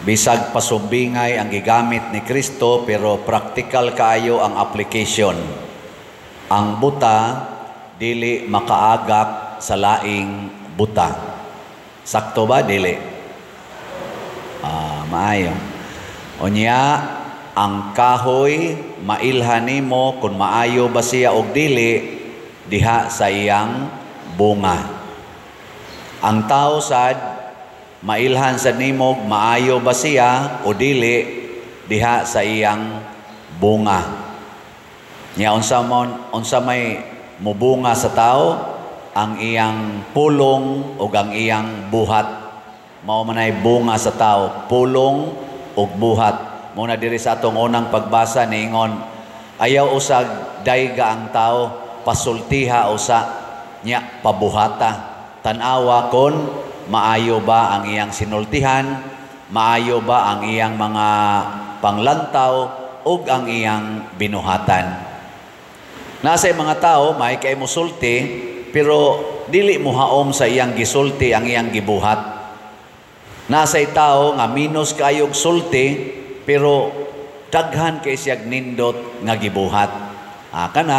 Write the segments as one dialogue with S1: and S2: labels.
S1: Bisag pasumbingay ang gigamit ni Kristo pero practical kaayo ang application. Ang buta dili makaagak sa laing buta. Sakto ba dili? Maayo. Unya ang kahoy mailhan nimo kung maayo ba siya og dili diha sa iyang bunga. Ang tao sad mailhan sa nimog, maayo ba siya o dili diha sa iyang bunga. Nya unsa may mubunga sa tao, ang iyang pulong o ang iyang buhat. Mao manay bunga sa tao, pulong o buhat. Muna diri sa atong unang pagbasa niingon, ayaw usag dayga ang tao, pasultiha usa nya pabuhata. Tanawa kon maayo ba ang iyang sinultihan, maayo ba ang iyang mga panglantaw, ug ang iyang binuhatan. Nasa mga tao, may kay musulti, pero dili mo haom sa iyang gisulti ang iyang gibuhat. Nasa tao nga minus kayog sulti, pero daghan kay siya nindot nga gibuhat. Kana,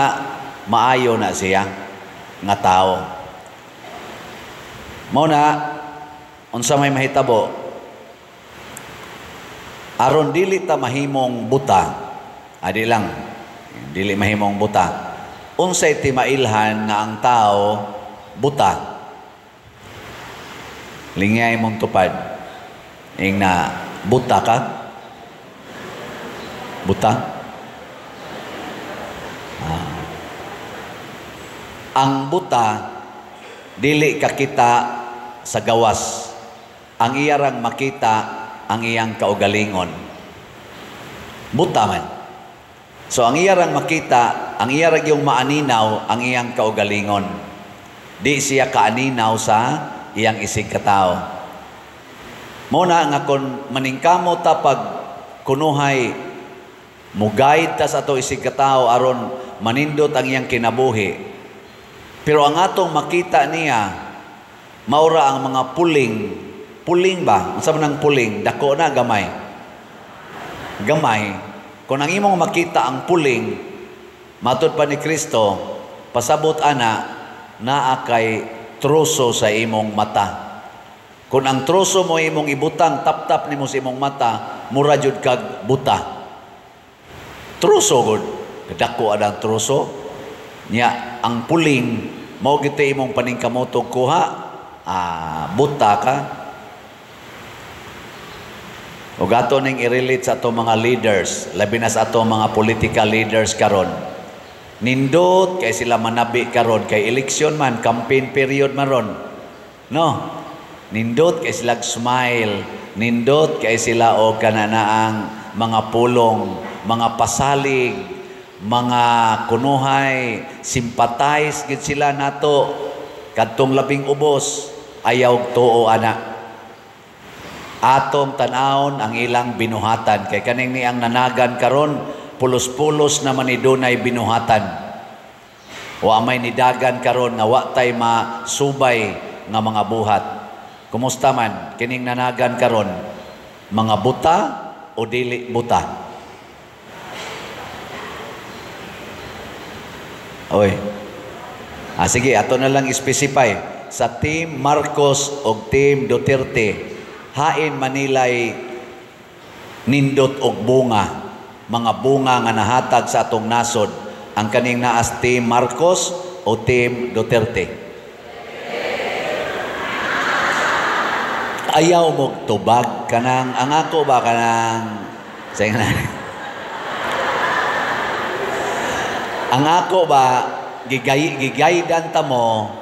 S1: maayo na siya nga tao. Muna, unsa may mahitabo, aron dili ta mahimong buta, dili mahimong buta, unsay ti mailhan nga ang tao buta. Lingay mong tupad, ing na buta ka? Buta? Ang buta, dili kakita sa gawas. Ang iyarang makita ang iyang kaugalingon. Buta man. So ang iyarang makita, ang iyarang yung maaninaw ang iyang kaugalingon. Di siya kaaninaw sa iyang isig katao. Muna nga kung maningkamo ta pag kunuhay mugayad ta sa ato isig katao aron manindot ang iyang kinabuhi. Pero ang atong makita niya maura ang mga puling ba? Unsa man ang puling? Dako na gamay. Gamay. Kung ang imong makita ang puling, matud pa ni Kristo, pasabot ana naa kay troso sa imong mata. Kung ang troso mo imong ibutang tap-tap nimo sa imong mata, mura jud kag buta. Troso gud. Dako adang troso. Nya ang puling mao gid imong paningkamotong kuha. Buta ka. O gato ning i-relate sa atong mga leaders, labi na sa atong mga political leaders karon. Nindot kay sila manabi karon kay election man, campaign period maron. No. Nindot kay sila smile, nindot kay sila o kananaang mga pulong, mga pasalig, mga kunuhay, sympathize gid sila nato kadtong labing ubos, ayaw tuo ana. Atong tanawon ang ilang binuhatan kay kaning ni ang nanagan karon pulos-pulos naman ni dunay binuhatan. Wa may nidagan karon nga wa tay masubay nga mga buhat. Kumusta man kining nanagan karon? Mga buta o dili buta? Oy. Sige, ato na lang specify sa Team Marcos o Team Duterte. Hain Manilay nindot og bunga, mga bunga nga nahatag sa atong nasod, ang kaning naas Team Marcos o Team Duterte. Ayaw mo tubag kanang ang ako ba kanang ang ako ba gigaydan ta mo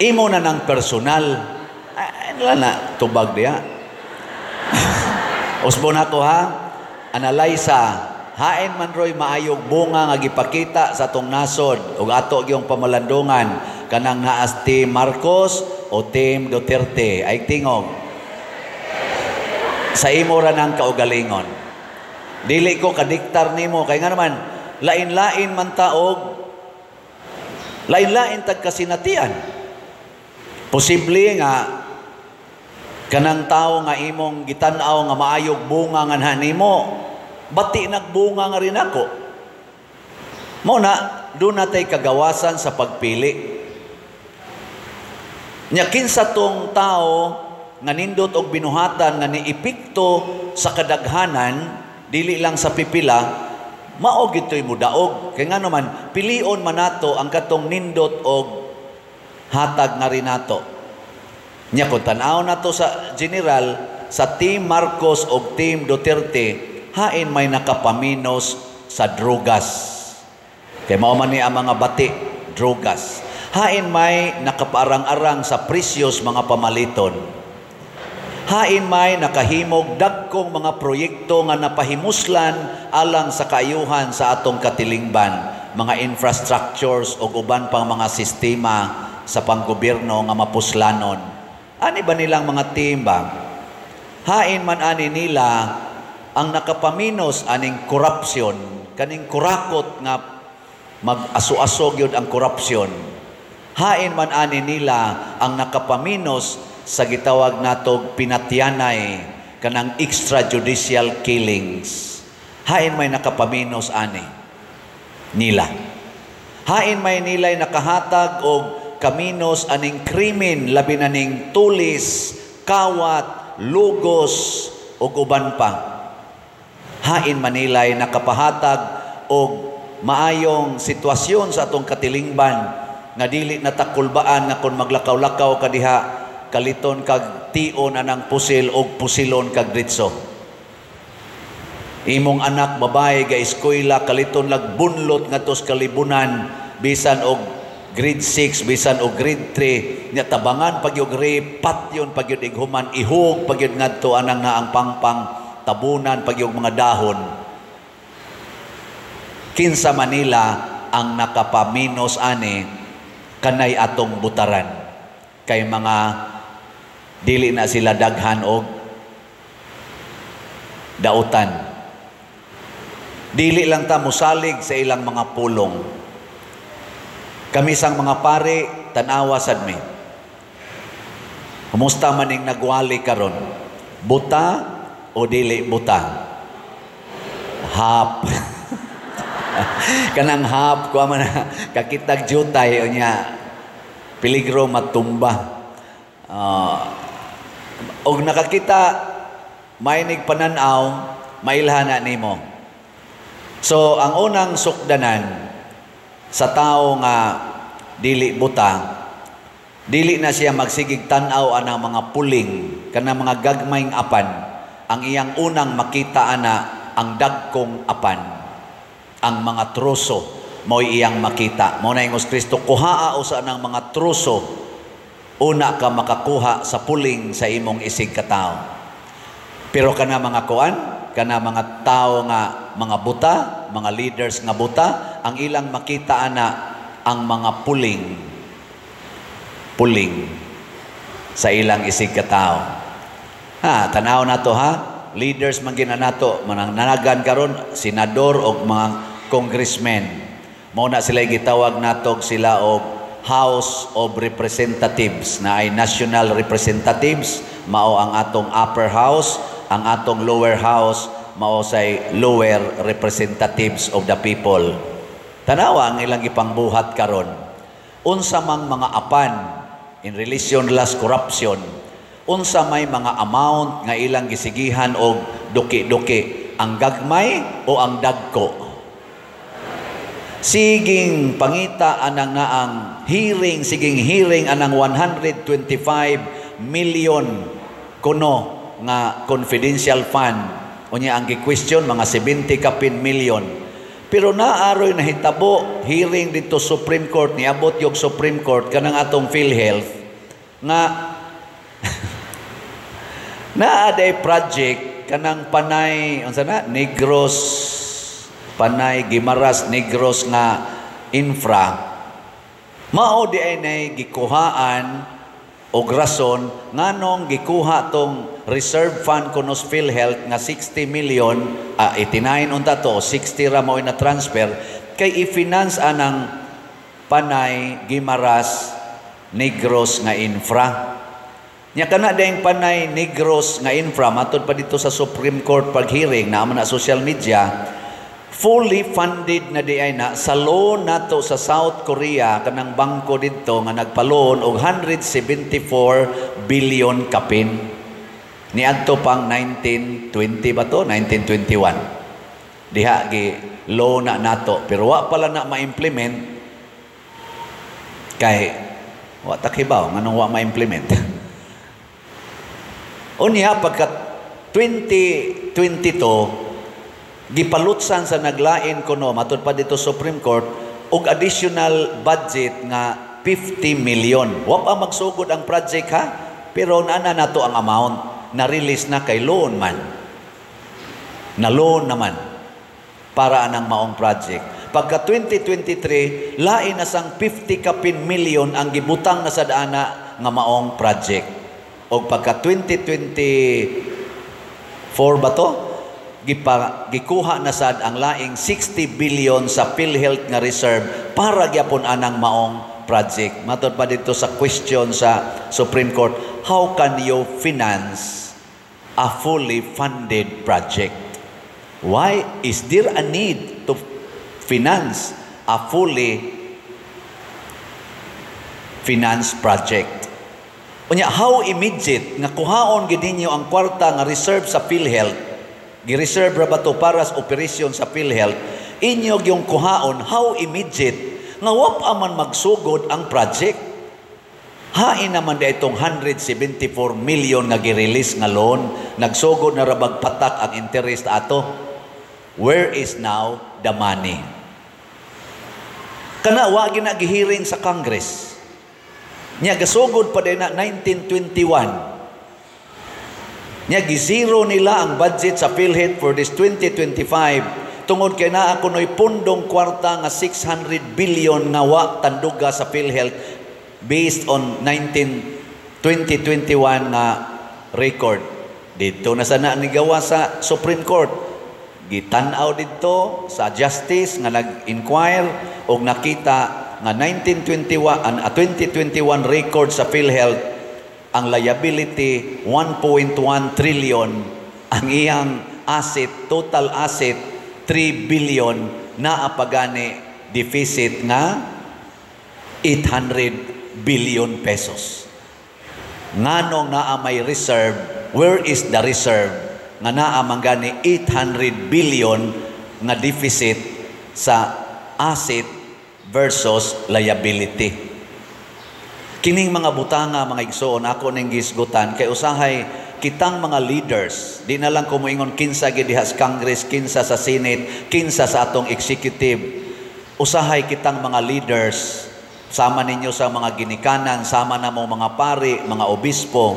S1: imo na ng personal. Wala na, tubag diya. Usbon ako ha, analyza, hain man roy maayog bunga nga gipakita sa atong nasod ug ato gyung pamalandungan kanang naas Team Marcos o Team Duterte. Ay tingog. Sa imo ra nang kaugalingon. Dili ko kadiktar nimo kay nga naman lain-lain man taog, lain-lain tag kasinatian. Posible nga Kanang tao nga imong gitan-aw nga maayog bunga nga nimo, bati nagbunga nga rin ako. Mo na, doon natay kagawasan sa pagpili. Nya kinsa tong tao nga nindot og binuhatan nga niipikto sa kadaghanan, dili lang sa pipila, mao gitoy mudaog. Kay nga naman, pilion man nato ang katong nindot og hatag nga rin nato. Nya kung tanaw na to sa general, sa Team Marcos o Team Duterte, hain may nakapaminos sa drugas. Kaya mao man ni ang mga bati, drugas. Hain may nakaparang-arang sa presyos mga pamaliton. Hain may nakahimog dagkong mga proyekto nga napahimuslan alang sa kaayuhan sa atong katilingban, mga infrastructures o uban pang mga sistema sa panggobyerno nga mapuslanon. Ani ba nilang mga team ba? Hain man ani nila ang nakapaminos aning korupsyon, kaning kurakot nga mag-aso-aso gyud ang korupsyon. Hain man ani nila ang nakapaminos sa gitawag natog pinatyanay kanang extrajudicial killings. Hain may nakapaminos ani nila. Hain may nilay nakahatag og kaminos aning krimen, labi na ning tulis, kawat, lugos, o uban pa. Hain manilay nakapahatag og maayong sitwasyon sa atong katilingban nga dili natakulbaan nga kung maglakaw-lakaw ka diha, kaliton kag tion anang pusil og pusilon kag ditso. Imong anak babae ga eskwela, kaliton lag bunlot nga tos kalibunan, bisan og grade 6, bisan o grade 3, niya tabangan pag yung patyon, pag yung ighuman, ihog, pag yung ngadto anang na ang pangpang, tabunan, pag yung mga dahon. Kinsa Manila ang nakapaminos ani, kanay atong butaran. Kay mga dili na sila daghan og dautan. Dili lang ta musalig sa ilang mga pulong. Kami sang mga pare, tanawa sad mi. Kumusta man ning nagwali karon? Buta o dili buta? Hap. Kanang hap ko man kakitag jutay unya peligro matumba. Og nakakita mainig pananaw, mailhana nimo. So ang unang sukdanan sa tao nga dili buta, dili na siya magsigig tan-aw anang mga puling kanang mga gagmayng apan. Ang iyang unang makita ana ang dagkong apan, ang mga troso mo'y iyang makita. Mo na ingos Kristo, kuhaa usa nang mga troso, una ka makakuha sa puling sa imong isig katao. Pero kana mga kuan, kana mga tao nga mga buta, mga leaders nga buta, ang ilang makita ana ang mga puling sa ilang isig katao. Tanaw na to leaders man gina nato, manang nanagan karon senador o mga congressmen. Mao na sila gitawag natog sila og House of Representatives, na ay national representatives, mao ang atong upper house, ang atong lower house mao say lower representatives of the people. Tanawa ang ilang ipangbuhat karon. Unsa mang mga apan in relation last corruption, unsa may mga amount nga ilang gisigihan og duki-duki, ang gagmay o ang dagko. Siging pangita anang naang hearing, siging hearing anang 125 million kuno nga confidential fund. Unya ang gi-question mga 70 kapin million. Pero naaroy na hitabo hearing dito Supreme Court, niabot yung Supreme Court kanang atong PhilHealth nga naaday project kanang Panay unsa na Negros Panay Guimaras Negros nga infra, mao di ay nay gikuhaan og rason nganong gikuha tong reserve fund kunos PhilHealth nga 60 million, 89 unta to, 60 ra mao na transfer kay i-finance anang Panay Guimaras Negros nga infra. Nya kana dayang panay Negros nga infra matod pa dito sa Supreme Court pag-hearing na na social media, fully funded na di ay na sa loan nato sa South Korea kanang bangko dito nga nagpa-loan og 174 billion kapin. Niadto pang 1920 ba to? 1921. Diha gi loan na nato pero wa pala na ma-implement kay wa takibaw nganong wa ma-implement. Unya pagka 2022 gipalutsan sa naglain kuno matud pa dito Supreme Court og additional budget nga 50 million. Wa pa magsugod ang project ha, pero naana nato ang amount na release na kay loan man. Na loan naman para anang maong project. Pagka 2023 lain na sang 50 kapin million ang gibutang na sa daana nga maong project. O pagka 2024 ba to? Gikuha na sad ang laing 60 billion sa PhilHealth nga reserve para gyapon anang maong project. Matod pa dito sa question sa Supreme Court, how can you finance a fully funded project? Why is there a need to finance a fully financed project? Unya, how immediate nga kuhaon gid ninyo ang kwarta nga reserve sa PhilHealth, gi-reserve ra ba to para sa operasyon sa PhilHealth, inyo yung kuhaon, how immediate nga wa pa man magsugod ang project. Hain naman da itong 174 million nga gi-release nga loan, nagsugod na ra bag patak ang interest ato. Where is now the money? Kana wa gina gihiring sa Congress. Nya gasugod pa din na 1921. Nya gizero nila ang budget sa PhilHealth for this 2025 tungod kay naa kunoy pundong kwarta nga 600 billion nga wa tanduga sa PhilHealth based on 2021 nga record. Dito na sana ni gawa sa Supreme Court. Gitan-aw dito sa Justice nga nag-inquire og nakita nga 2021 record sa PhilHealth ang liability 1.1 trillion, ang iyang asset, total asset 3 billion, na apagani deficit nga 800 billion pesos. Nganong naa may reserve, where is the reserve nga naa manggani 800 billion nga deficit sa asset versus liability. Kining mga butanga, mga igsoon, ako ning gisgutan, kay usahay kitang mga leaders, di na lang kumuingon kinsa gid diha sa Congress, kinsa sa Senate, kinsa sa atong executive. Usahay kitang mga leaders, sama ninyo sa mga ginikanan, sama na mo mga pari, mga obispo,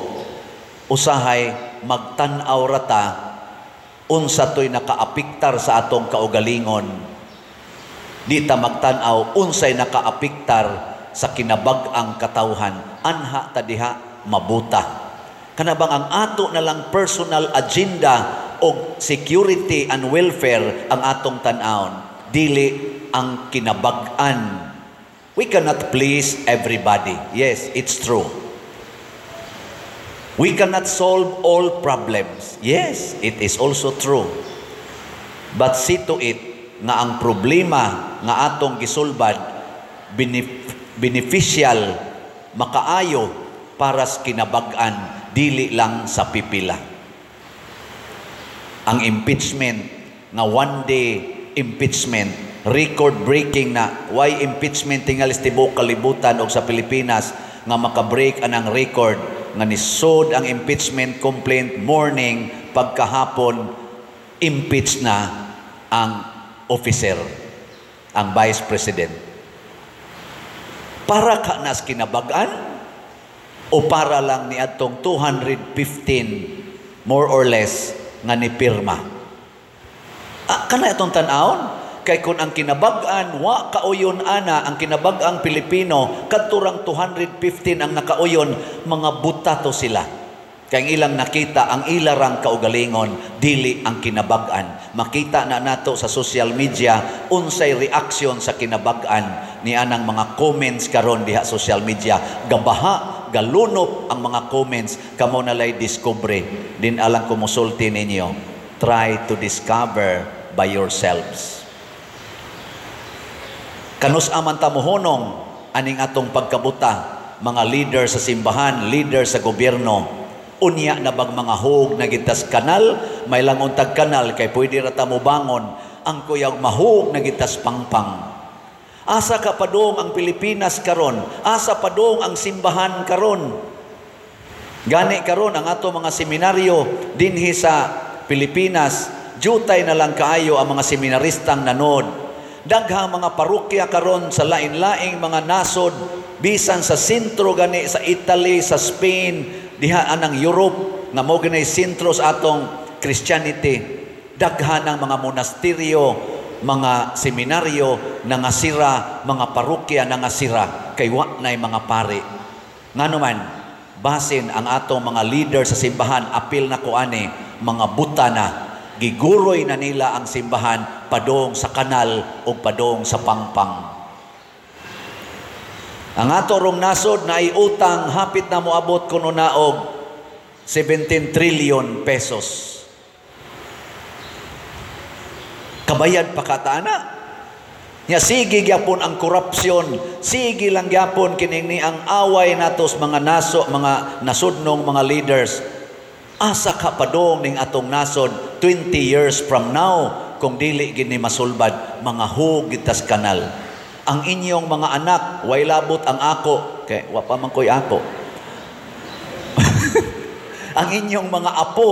S1: usahay magtan-aw rata unsa toy nakaapiktar sa atong kaugalingon. Di ta magtan-aw unsay nakaapiktar sa kinabag-ang katawhan, anha ta diha mabuta. Kana bang ang ato na lang personal agenda og security and welfare ang atong tan-awon, dili ang kinabag-an. We cannot please everybody. Yes, it's true. We cannot solve all problems. Yes, it is also true. But see to it nga ang problema nga atong gisulbad beneficial, makaayo para sa kinabag-an, dili lang sa pipila. Ang impeachment nga one day impeachment, record-breaking na, why impeachment tingali sa tibuok kalibutan o sa Pilipinas nga makabreak anang record nga nisod ang impeachment complaint morning, pagkahapon impeach na ang officer, ang Vice President. Para ka nas kinabagan o para lang ni atong 215 more or less nga ni pirma? Kana itong tan-awon kay kun ang kinabagan wa kauyon ana, ang kinabagang Pilipino kadturang 215 ang nakauyon, mga buta to sila. Kaya ilang nakita ang ilarang kaugalingon, dili ang kinabagan. Makita na nato sa social media unsay reaksyon sa kinabagan ni anang mga comments karon diha social media. Gabaha galunop ang mga comments, kamo nalay discovery. Din alang kumusulti ninyo. Try to discover by yourselves. Kanus aman tamuhonong aning atong pagkabuta, mga leader sa simbahan, leader sa gobyerno, unya na bag mga hug na gitas kanal, may lang untag kanal kay pwede rata mo bangon ang kuyag mahug na gitas pangpang. Asa ka padong ang Pilipinas karon, asa padong ang simbahan karon. Gani karon ang ato mga seminaryo dinhi sa Pilipinas, jutay na lang kaayo ang mga seminaristang nanod. Daghang mga parokya karon sa lain-laing mga nasod, bisan sa sentro gani sa Italy, sa Spain, diha anang Europe nga mao gani sentro sa atong Christianity. Daghan ang mga monasteryo, mga seminaryo na ngasira, mga parokya na ngasira kay wa nay mga pari. Nganuman basin ang atong mga leader sa simbahan, apil na ko ani, mga buta na, giguroy na nila ang simbahan padong sa kanal o padong sa pangpang. Ang ato rong nasod na utang hapit na moabot kuno na og 17 trillion pesos. Kabayad pa kataana. Nya sige gyapon ang korupsyon, sige lang gyapon kining ni ang away natos mga mga nasudnong mga leaders. Asa ka padong ning atong nasod 20 years from now kung dili gini masulbad mga hug gitas kanal. Ang inyong mga anak way labot ang ako kay wa pa man koy ako. Ang inyong mga apo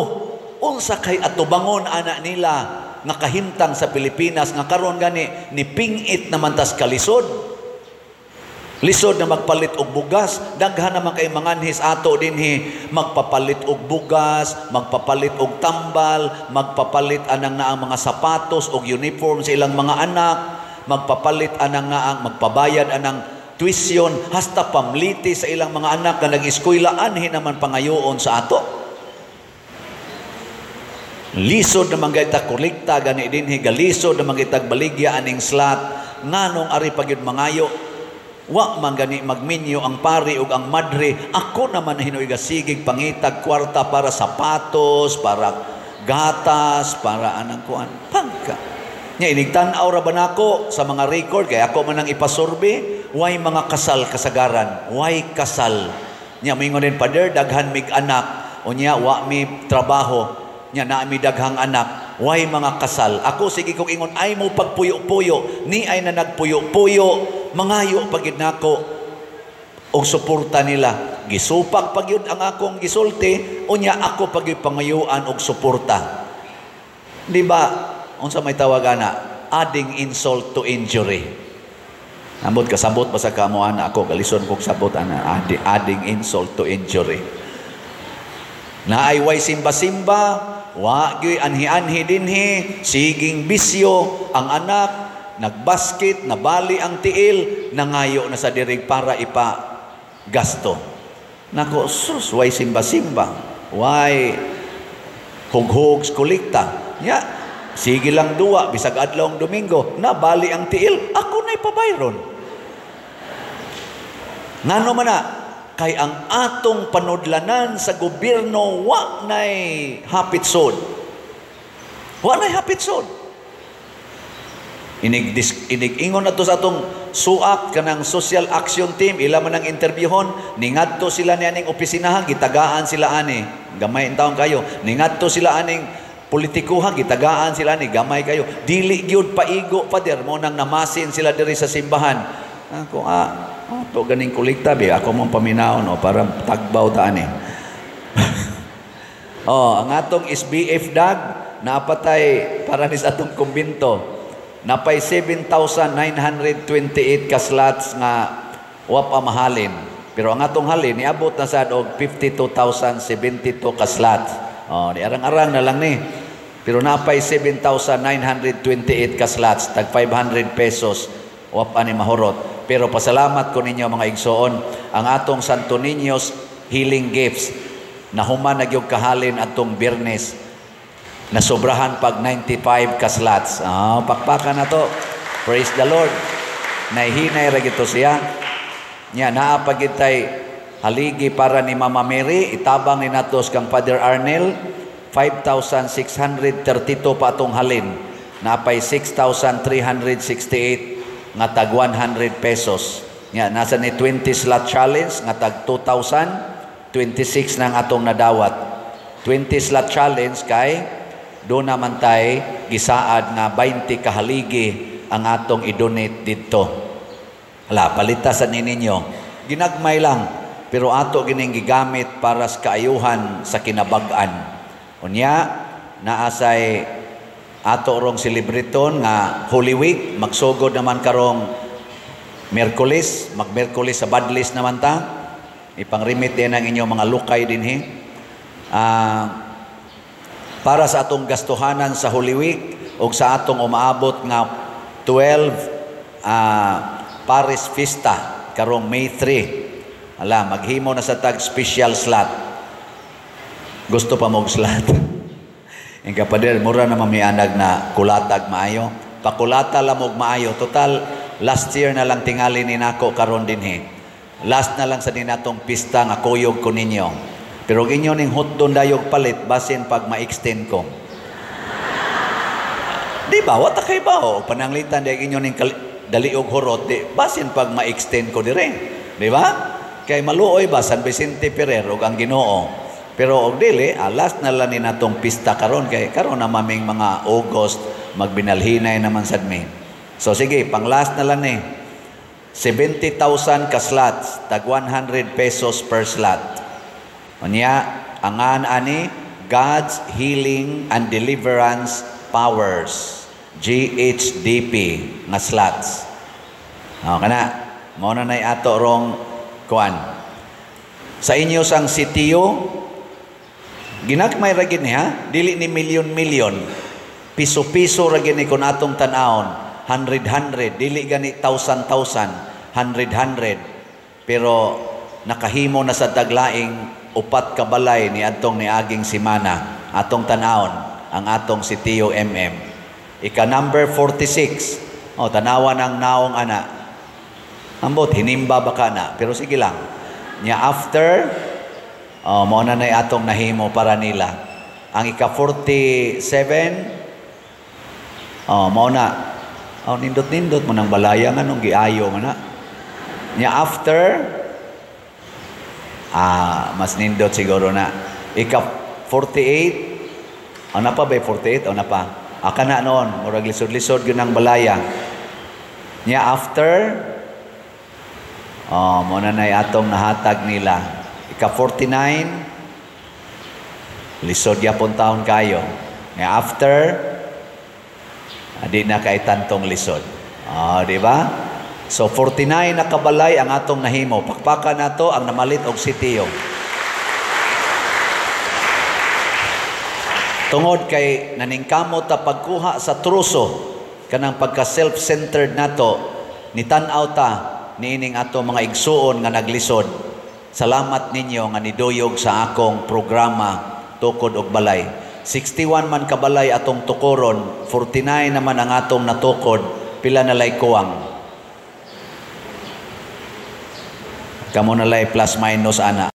S1: unsa kay atubangon anak nila nga kahimtang sa Pilipinas nga karon gani ni pingit naman tas kalisod. Lisod na magpalit og bugas, daghan naman kay manganhis ato dinhi magpapalit og bugas, magpapalit og tambal, magpapalit anang naang mga sapatos og uniform sa ilang mga anak, magpapalit anang naang magpabayad anang tuition, hasta pamliti sa ilang mga anak nga nag-eskwela anhi naman pangayoon sa ato. Lisod naman gayta kolekta gani dinhi galisod naman gaytag baligya aning slot nganong ari pagyud mangayo. Wa man gani magminyo ang pari ug ang madre, ako naman hinoy gasigig pangitag kwarta para sapatos, para gatas, para anang kuan. Pagka nya inigtan-aw ra ba nako sa mga record kay ako man ang ipasurvey, way mga kasal kasagaran, way kasal. Nya mingon din pader daghan mig anak, unya wa mi trabaho, nya naa mi daghang anak, way mga kasal. Ako sige kong ingon ay mo pagpuyo-puyo, ni ay na nagpuyo-puyo, mangayo pagid nako og suporta nila. Gisupak pagyud ang akong gisulti, unya ako pagyud pangayuan og suporta. Di ba? Unsa may tawagana? Adding insult to injury. Ambot kasabot ba sa kamuan ako galison kog sabot ana adding insult to injury. Naay way simba-simba, wa gyud anhi-anhi dinhi, siging bisyo ang anak, nagbasket, nabali ang tiil, nangayo na sa dirig para ipa gasto. Nako, sus, way simba-simba, way hug-hugs kolekta. Ya, sige lang duwa, bisag adlaw ang Domingo, nabali ang tiil, ako na ipabayron. Ngano man na, kay ang atong panudlanan sa gobyerno, wa na'y hapitsod. Wa na'y hapitsod. Inig-ingon na to sa atong suak kanang social action team, ila man ang interviewon, ningadto sila nianing opisinahan, gitagaan sila ani, gamay in taon kayo, ningadto sila aning politikuhan, gitagaan sila ni, gamay kayo, dili gyud paigo pa der mo nang namasin sila diri sa simbahan. Ako to ganing kolekta bi ako mong paminaw no para tagbaw ta ani. Ang atong SBF dag napatay para ni sa atong kumbento. Napay 7,928 ka slots nga wa pa mahalin. Pero ang atong halin niabot na sad og 52,072 ka slots. Di arang-arang na lang ni. Pero napay 7,928 ka slots, tag 500 pesos wa pa ni mahurot. Pero pasalamat ko ninyo mga igsoon, ang atong Santo Niños Healing Gifts na human nagyog kahalin atong Biyernes na sobrahan pag 95 ka slots. Pakpakan na to. Praise the Lord. Nahihinay ra gito siya. Nya naa pagitay haligi para ni Mama Mary, itabang ni natos kang Father Arnel, 5,632 pa atong halin. Napay 6,368 nga tag 100 pesos. Nga, nasa ni 20 slot challenge nga tag 2,000, 26 nang atong nadawat. 20 slot challenge kay doon naman tay gisaad nga 20 kahaligi ang atong i-donate dito. Hala, palitasan ninyo. Ginagmay lang, pero ato gining gigamit para sa kaayuhan sa kinabag-an. Unya, naasay ato rong celebriton nga Holy Week, magsugod naman karong Miyerkules, mag-Miyerkules sa Badlis naman ta. Ipang-remit din ang inyong mga lukay dinhi. Para sa atong gastuhanan sa Holy Week o sa atong umaabot nga 12 Paris Fiesta karong May 3. Ala, maghimo na sa tag special slot. Gusto pa mo slot? Ang kapader, mura na mamianag na kulatag maayo. Pakulata lang mo maayo. Total, last year na lang tingali ni nako karon dinhi. Last na lang sa dinatong pista nga kuyog ko ninyo. Pero inyo ning hotdon dayog palit basin pag ma-extend ko. Di ba? Wata kay ba? O pananglitan dahil inyo ning daliog horot. Di, basin pag ma-extend ko dire. Di ba? Kay maluoy ba San Vicente Ferrer o ang Ginoo. Pero og dili, last na lang ni natong pista karon kay karon na maming mga August magbinalhinay naman sad mi. So sige, pang last na lang ni. 70,000 ka slots, tag 100 pesos per slot. Unya, angan ani God's Healing and Deliverance Powers, GHDP nga slots. Kana, mao na nay ato rong kuan. Sa inyo sang sitiyo, ginagmay ra gid niya, dili ni milyon-milyon. Piso-piso ra gid ni kun atong tan-awon. 100, dili gani 1,000, 100. Pero nakahimo na sa taglaing upat ka balay ni atong niaging simana, atong tan-awon ang atong sitiyo MM. Ika number 46. Tanawan ang naong ana. Ambot hinimba baka na, pero sige lang. Nya after mao na nay atong nahimo para nila. Ang ika 47 mao na nindot-nindot mo ng balaya nga nung giayo man na. Nya after mas nindot siguro na. Ika 48 na pa ba 48 na pa. Aka na noon murag lisod-lisod gyud ang balaya. Nya after mo na nay atong nahatag nila. Ika 49 lisod yapon taon kayo. Nya after di na kay tantong lisod. Di ba? So 49 na kabalay ang atong nahimo. Pakpakan nato ang namalit og sitiyo. Tungod kay naningkamot ta pagkuha sa truso kanang pagka self-centered nato, nitan-aw ta niining ato mga igsuon nga naglisod. Salamat ninyo nga niduyog sa akong programa Tukod og Balay. 61 man kabalay atong tukoron, 49 naman ang atong natukod, pila na lay kuwang. Kamo na lay plus minus ana.